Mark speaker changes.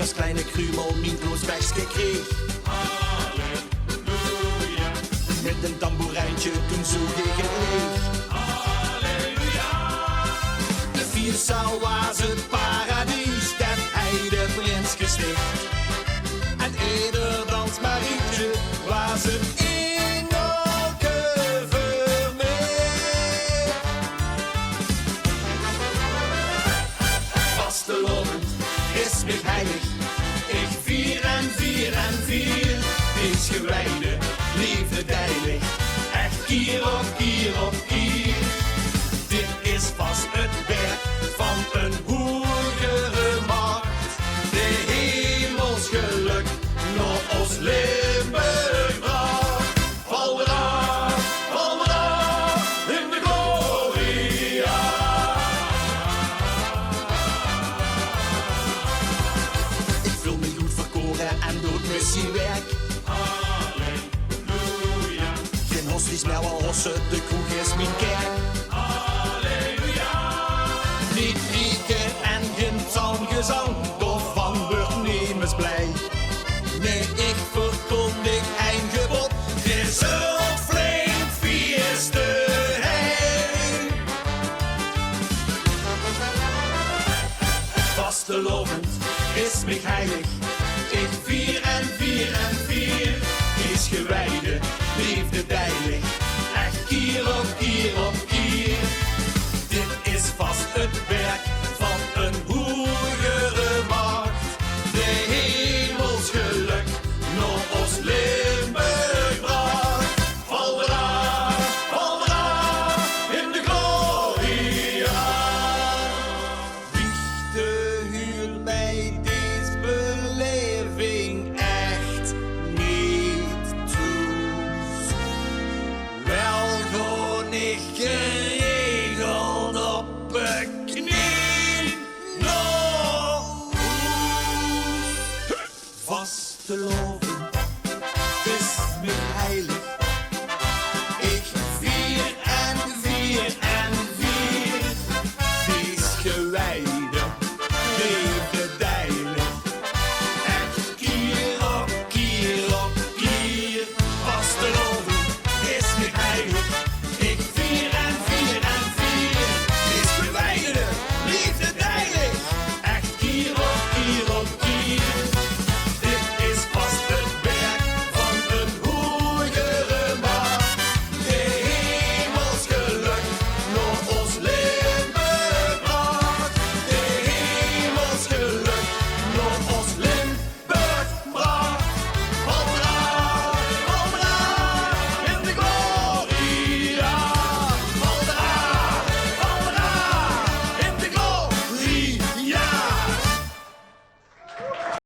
Speaker 1: als kleine krumel mijn bloosbekje kreeg.
Speaker 2: Halleluja,
Speaker 1: Met een tamboerijntje toen zo ik het leeg.
Speaker 2: halleluja.
Speaker 1: De vierzaal was het paradies, dat hij de prins gesticht. En ieder dansmarietje was een engelke voor mij. Vastelovend is mij heilig, ik vier en vier en vier. Wees gewijde, liefde deilig, echt kier op kier op kier. Dit is vast het werk van een hoogere macht. De hemels geluk nog ons Limburg bracht. Valra, valra, in de gloria. Ik vul me goed verkoren en doe het missiewerk.
Speaker 2: Halleluja,
Speaker 1: Geen hosties, maar wel hossen, de kroeg is mijn kerk.
Speaker 2: halleluja.
Speaker 1: Niet rieken en geen zangezang, doch van wordt nemens blij. Nee, ik verkondig een gebod, je zult flink feesten heen. Vastelovend is mij heilig, ik vier en vier en vier. Is gewijde, liefde deilig, echt kier op kier op kier. Dit is vast het werk van een hoogere macht. De hemels geluk nog ons Limburg bracht. Valra, valra, in de gloria. Liefde huurt mij deze beleving echt niet toe. Wel gewoon ik geregeld op een knie. Nog vastelovend